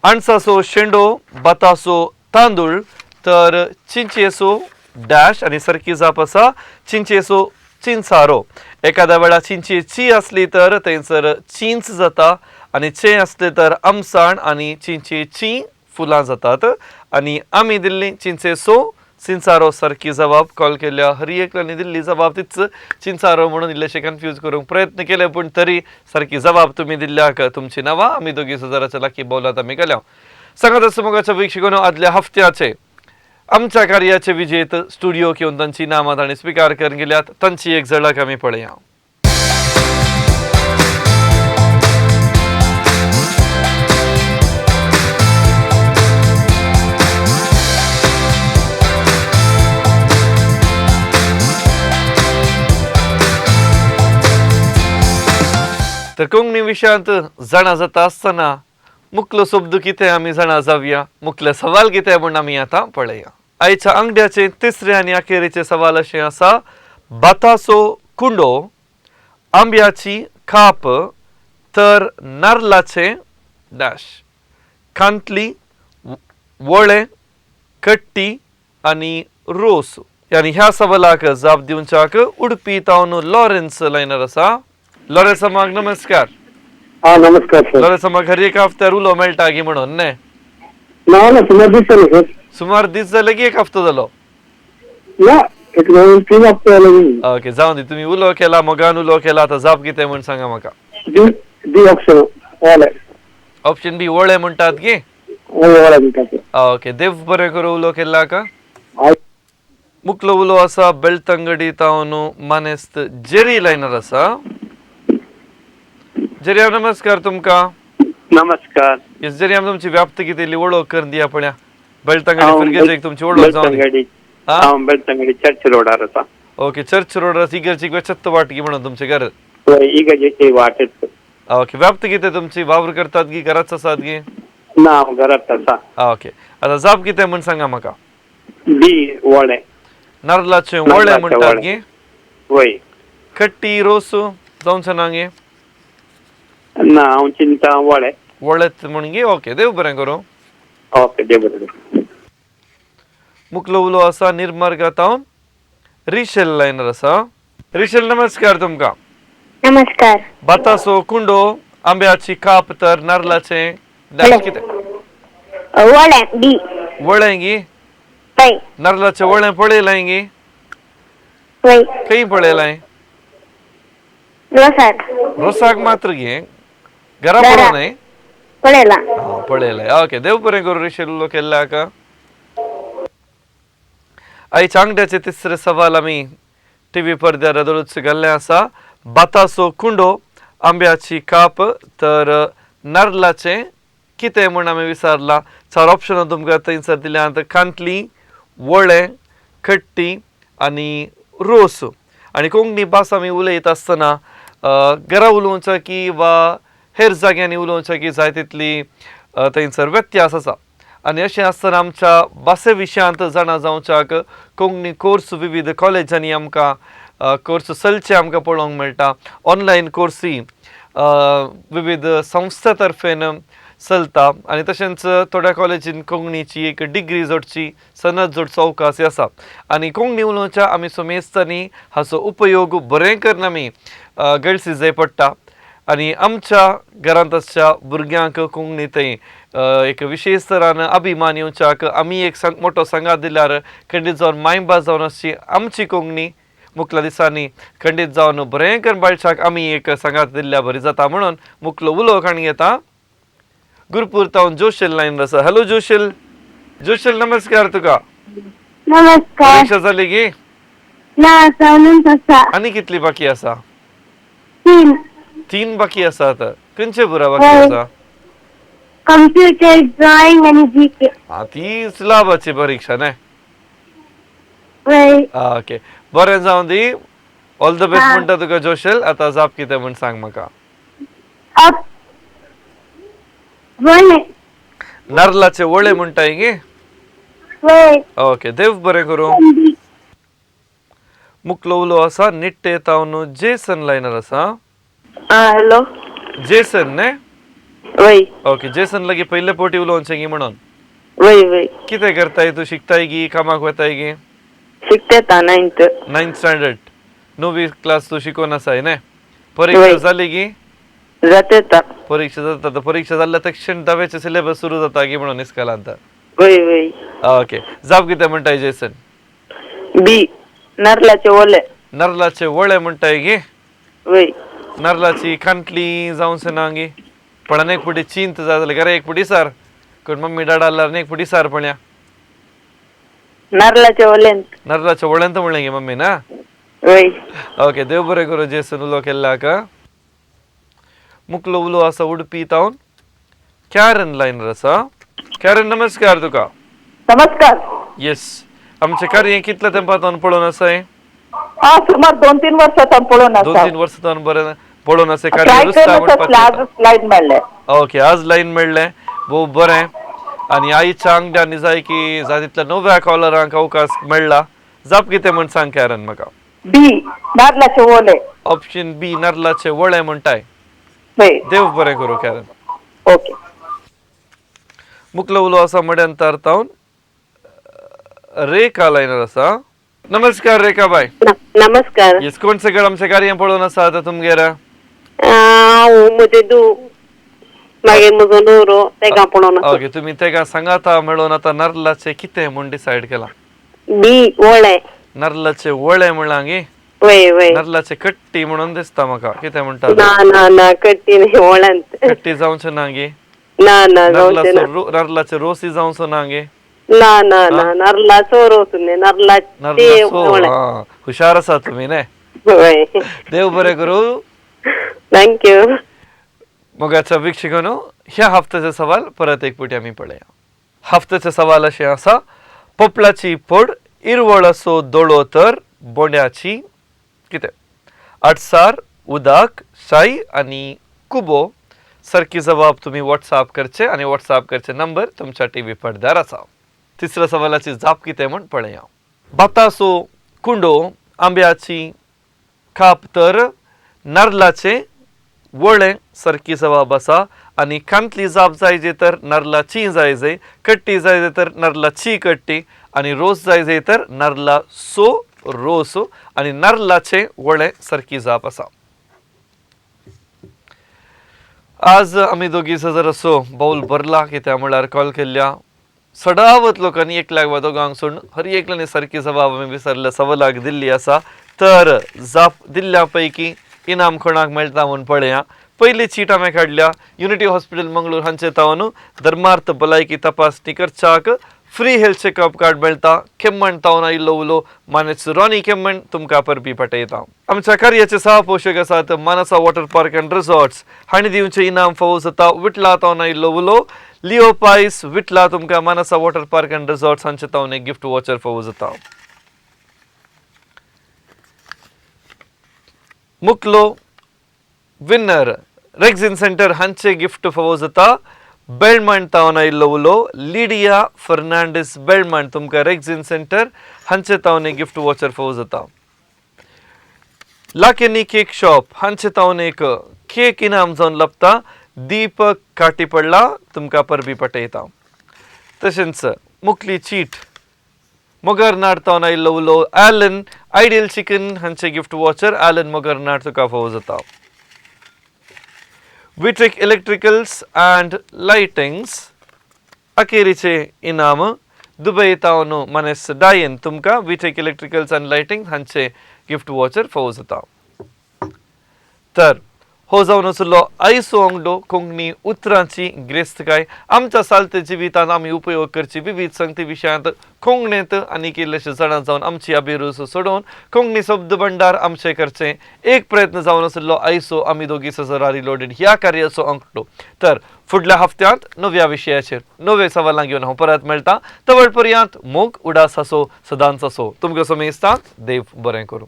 Speaker 3: अणसाचो शेंडो बतासो तांदूळ तर चिंचेचो डॅश आणि सारखी जाप आसा चिंचेचो चिंचारो एखाद्या वेळा चिंचेची असली तर थंयसर चिंच जाता आणि चे असले तर आमसाण आणि चिंचेची फुलां जातात आणि आम्ही दिल्ली चिंचेचो चिंचारो सारखी जबाब कॉल केल्या हरी एकल्यानी दिल्ली जबाब तीच चिंचारो म्हणून इल्लेशे कन्फ्यूज करूंक प्रयत्न केले पण तरी सारखी जबाब तुम्ही दिल्ल्याक तुमची नांवां आमी दोगी हजाराच्या लाकी बोलात आमी केल्या सांगत असो मोगाच्या वीक्षकांनो आदल्या हफ्त्याचे आमच्या कार्याचे विजेत स्टुडिओ घेऊन तांची नामां तांणी स्वीकार करून गेल्यात तांची एक झलक आमी पळया तर कोंकणी विशयांत जाणा जाता आसतना मुखलो शब्द कितें आमी जाणा जावया मुखले सवाल कितें म्हूण आमी आतां पळया आयच्या अंगड्याचे तिसरे आनी अखेरेचे सवाल अशें आसा बाताचो कुंडो आंब्याची खाप तर नारलाचे डॅश खांतली वळे कट्टी आनी रोस यानी ह्या सवालाक जाप दिवच्याक उडपी तावन लॉरेन्स लायनर आसा लॉरेन्स समाग नमस्कार
Speaker 7: हा नमस्कार सर
Speaker 3: लॉरेन्स समाग हर एक हफ्त्यार उलो मेळटा गी म्हणून न्ही
Speaker 7: ना ना सुमार दीस जाले सर
Speaker 3: सुमार दीस जाले की एक हफ्तो जालो
Speaker 7: ना एक 2-3 हफ्ते जाले
Speaker 3: ओके जाऊन दी तुम्ही उलो केला मोगान उलो केला आता जाप कितें म्हण सांगा म्हाका
Speaker 7: दी ऑप्शन वाले
Speaker 3: ऑप्शन बी वळे म्हणटात गी
Speaker 7: वाले म्हणतात
Speaker 3: ओके देव बरें करूं उलो केला का मुखलो उलो आसा बेळतंगडी तावन मानेस्त जेरी लायनर आसा जेरी नमस्कार तुमका
Speaker 7: नमस्कार
Speaker 3: येस जेरी तुमची व्याप्त कितेली वळख करून दिया पळया बेळतंगडी फुरगेचे तुमची वळख जावन
Speaker 7: बेळतंगडी चर्च रोडार आसा
Speaker 3: ओके चर्च रोडार इगर्ची चत्त वाटगी म्हणून तुमचे घर
Speaker 7: इगर्जेची वाटेत
Speaker 3: ओके व्याप्त कितें तुमची वावर करतात गी घराच आसात गी
Speaker 7: ना घरात आसा
Speaker 3: ओके आता जाप कितें म्हण सांगा म्हाका
Speaker 7: दी वळे
Speaker 3: नारळाचे वळे म्हणटात गी
Speaker 7: वय
Speaker 3: खट्टी रोस जावचें ना गे
Speaker 7: ना हांव चिंता वळे
Speaker 3: वळेत म्हण गे ओके देव बरें करूं
Speaker 7: ओके दे बरें
Speaker 3: मुखलो उलो आसा निर्मार्ग तावन रिशेल लायनर आसा रिशेल नमस्कार तुमका
Speaker 5: नमस्कार
Speaker 3: बातासो कुंडो आंब्याची काप तर नारळाचे डॅश कितें
Speaker 5: वळे डी
Speaker 3: वळे गी
Speaker 5: वय
Speaker 3: नारळाचे वळे पळयलाय गी
Speaker 5: वय
Speaker 3: खंय पळयलाय
Speaker 5: रोसाक
Speaker 3: रोसाक मात्र गे घरा पळो न्हय
Speaker 5: पळयला
Speaker 3: पळयलाय ओके देव बरें करूं रिशेल उलो केल्ला का आयच्या अंगड्याचे तिसरे सवाल आमी टीव्ही पडद्यार रदळूच घाल्ले आसा बातासो कुंडो आंब्याची काप तर नारळाचे कितें म्हूण आमी विचारला 4 ऑप्शन तुमकां थंयसर दिल्यात खांतली वळे खट्टी आनी रोस आनी कोंकणी भास आमी उलयत आसतना घरा उलोवचें की वा हेर जाग्यांनी उलोवचें की जाय तितली थंयसर व्यत्यास आसा आनी अशें आसतना आमच्या भासे विशयांत जाणा जावच्याक कोंकणी कोर्स विविध कॉलेजांनी आमकां कोर्स चलचे आमकां पळोवंक मेळटा ऑनलायन कोर्सी विविध संस्था तर्फेन चलता आनी तशेंच थोड्या कॉलेजीन कोंकणीची एक डिग्री जोडची सनद जोडचो अवकाश आसा आनी कोंकणी उलोवच्या आमी सोमेस्तांनी हाचो उपयोग बरें करून आमी गळसी जाय पडटा आनी आमच्या घरांत आसच्या भुरग्यांक कोंकणी थंय एक विशेष तरान अभिमान येवच्याक आमी एक मोठो संगात दिल्यार खंडीत जावन मायभास जावन आसची आमची कोंकणी मुखल्या दिसांनी खंडीत जावन बरें करून बाळशाक आमी एक संगात दिल्ल्या बरी जाता म्हणून मुखलो उलो काण घेता गुरपूर तावन जोशेल लायन आसा हॅलो जोशेल जोशेल नमस्कार तुका
Speaker 5: नमस्कार
Speaker 3: परीक्षा जाली गी
Speaker 5: ना सवनूच आसा
Speaker 3: आनी कितली बाकी आसा
Speaker 5: 3
Speaker 3: 3 बाकी आसात खंयचे पुरावा आसा
Speaker 5: कम्प्युटर ड्रॉइंग आणि जीके.
Speaker 3: ती लाभाची परीक्षा न्हय
Speaker 5: वय
Speaker 3: ओके बरें जावं दी ऑल द बेस्ट
Speaker 5: हा.
Speaker 3: म्हणटा तुका जोशेल आता जाप कितें म्हण सांग म्हाका
Speaker 5: अप वय
Speaker 3: नारळाचे वळे म्हणटाय गे
Speaker 5: वय
Speaker 3: ओके देव बरें करूं मुकलो उलो आसा निट्टे तावन जेसन लायनर आसा
Speaker 5: हॅलो
Speaker 3: जेसन ने
Speaker 5: वय
Speaker 3: ओके जेसन लागी पयले पोटी उलोवचें गी म्हणून
Speaker 5: वय वय
Speaker 3: कितें करताय तूं शिकताय गी कामाक वताय गी
Speaker 5: शिकते ता 9th.
Speaker 3: 9th स्टँडर्ड 9वी क्लास तू शिकून आसाय न्ही परीक्षा
Speaker 5: वय.
Speaker 3: जाली गी
Speaker 5: जाते ता
Speaker 3: परीक्षा जाता परीक्षा जाल्ल्या तक्षण दाव्याचे सिलेबस सुरू जाता गी म्हणून इस्कालांत
Speaker 5: वय वय
Speaker 3: ओके जाप कितें म्हणटाय जेसन
Speaker 5: बी नारळाचे ओले
Speaker 3: नारळाचे वळे म्हणटाय गी
Speaker 5: वय
Speaker 3: नारळाची खांटली जावं सनांगी पण एक पुटी चिंत जाय जाल्यार घरा एक पुटी सार कोण मम्मी डाडा आल्यार एक पुटी सार पण्या
Speaker 5: नारळाचे ओले
Speaker 3: नारळाच्या वळ्यांत म्हणलें गे मम्मी ना
Speaker 5: वय
Speaker 3: ओके देव बरें करूं जेसन उलो केल्ल्याक मुकलो उलो आसा उडपी तावन कॅरन लायनर आसा कॅरन नमस्कार तुका
Speaker 5: नमस्कार.
Speaker 3: येस आमचे कार्य कितल्या तेंपातावन पळोवन आसाय
Speaker 5: हा सुमार 2-3 वर्सां पळोवन
Speaker 3: 2-3 वर्सां बरें पळोवन आसा कार्य
Speaker 5: ट्राय
Speaker 3: रुस्ता
Speaker 5: करून
Speaker 3: म्हणपाक
Speaker 5: आज स्लाइड मेळ्ळे.
Speaker 3: ओके आज लाईन मेळ्ळें भोव बरें आनी आईच्या अंगड्यांनी जाय की तितल्या नव्या कॉलरांक अवकाश मेळ्ळा जाप कितें म्हण सांग कॅरन म्हाका
Speaker 5: बी नारळाचे ओले
Speaker 3: ऑप्शन बी नारळाचे वळे म्हणटाय
Speaker 5: वय
Speaker 3: देव बरें करूं कॅरन
Speaker 5: ओके.
Speaker 3: मुकलो उलो आसा मड्यान तावन रेखा लायनर आसा नमस्कार रेखा बाय
Speaker 5: नमस्कार.
Speaker 3: येस कोण सगळं आमचे कार्य पळोवन आसा आतां तुमगेर
Speaker 5: हांव म्हजे मागीर म्हजो न्हवरो तेका पळोवन आसा.
Speaker 3: ओके तुमी तेका सांगाता मेळोन आतां नारळाचे कितें म्हूण डिसायड केला
Speaker 5: बी ओळे
Speaker 3: नारळाचे वळे म्हणला गे
Speaker 5: वय वय
Speaker 3: नारळाचे कट्टी म्हणून दिसता म्हाका कितें म्हणटा
Speaker 5: ना ना ना कट्टी नाही ओळ्यांत
Speaker 3: कट्टी जावचे ना गे
Speaker 5: ना ना जावचें ना
Speaker 3: नारळाचे रोसी जावचो ना गे
Speaker 5: ना ना ना नारळाचो रोस न्ही नारळाचे ओळे.
Speaker 3: हुशार आसा तुमी न्ही
Speaker 5: वय
Speaker 3: देव बरें करूं
Speaker 5: थँक्यू.
Speaker 3: मोगाच्या वीक्षकांनो ह्या हफ्त्याचे सवाल परत एक पुटी आमी पळया हफ्त्याचे सवाल अशें आसा पोपलाची पड इरवळ असो दोळो तर बोंड्याची कितें आडसार उदक शाई आनी कुबो सारकी जबाब तुम्ही व्हॉट्सअप करचे आणि व्हॉट्सअप करचे नंबर तुमच्या टीव्ही पडद्यार आसा तिसऱ्या सवालाची जाप कितें म्हण पळया बातासो कुंडो आंब्याची खाप तर नारळाचे वळे सारकी जबाब आसा आनी खांतली जाप जाय जे तर नारळाची जाय जे कट्टी जाय जे तर नारळाची कट्टी आनी रोस जाय जे तर नारळाचो रोस आनी नारळाचे वळे सारकी जाप आसा आज आमी दोगी जर असो बाऊल भरला कित्याक म्हळ्यार कॉल केल्ल्या सडावत लोकांनी एकल्याक वा दोगांक सोडून हर एकल्यानी सारकी जबाब आमी विसरल्या सवालाक दिल्ली आसा तर जाप दिल्ल्या पैकी इनाम कोणाक मेळटा म्हूण पळया पयली चीट हांवें काडल्या युनिटी हॉस्पिटल मंगळूर हांचे तावन धर्मार्थ भलायकी तपासणी करच्याक फ्री हेल्थ चेकअप कार्ड मेळटा केम्मण तावन आयिल्लो उलो मानेज रॉनी केम्मण तुमकां परबी पटयता आमच्या कार्याचे सहपोशक आसात Manasa water park and resorts हांणी दिवचे इनाम फावो जाता विटला तावन आयिल्लो उलो लिओ पायस विटला तुमकां मानसा वॉटर पार्क अँड रिसॉर्ट्स हांचे तावन एक गिफ्ट वॉचर फावो जाता मुकलो विनर रेक्झिन सेंटर हांचे गिफ्ट फावो जाता बेळमण तावन आयिल्लो उलो लिडिया फर्नांडीस बेळमण तुमकां रेक्झिन सेंटर हांचे तावन एक गिफ्ट वॉचर फावो जाता लाकेनी केक शॉप हांचे तावन एक केक इनाम जावन लपता दीपक काटी पडला तुमकां परबी पटयता तशेंच मुकली चीट मोगरनाड तावन आयिल्लो उलो ॲलन आयडियल चिकन हांचे गिफ्ट वॉचर ॲलन मोगरनाड तुका फावो जाता विट्रिक इलेक्ट्रिकल्स अँड लायटिंग्स अखेरीचे इनाम दुबय तावन मनेस डायन तुमकां विट्रिक इलेक्ट्रिकल्स अँड लायटिंग हांचे गिफ्ट वॉचर फावो जाता तर हो जावन आसलो आयसो अंगडो कोंकणी उतरांची गिरेस्तकाय आमच्या सालते जिवितांत आमी उपयोग करची विविध संगती विशयांत कोंकणींत आनी कितलेशे जाणां जावन आमची अभिरूच सोडोवन कोंकणी शब्द भंडार आमचे करचे एक प्रयत्न जावन आसलो आयसो आमी दोगी सजरा रिलोडेड ह्या कार्याचो अंगठो. तर फुडल्या हफ्त्यांत नव्या विशयाचेर नवे सवालां घेवन हांव परत मेळटा. तवळ पर्यंत मोग उडास आसो सदांच आसो. तुमकां समेस्तांक देव बरें करूं.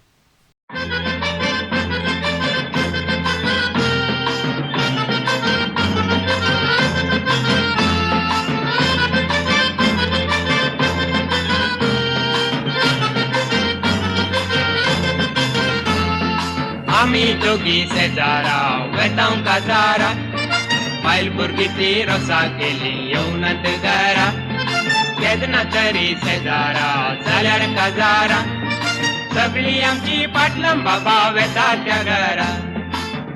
Speaker 2: आमी दोगी शेजारा वेतांव काजारा बायल भुरगीं ती रोसा केली येवनात घरा केदना तरी शेजारा जाल्यार काजारा सगळी आमची पाटलम बाबा वेता त्या घरा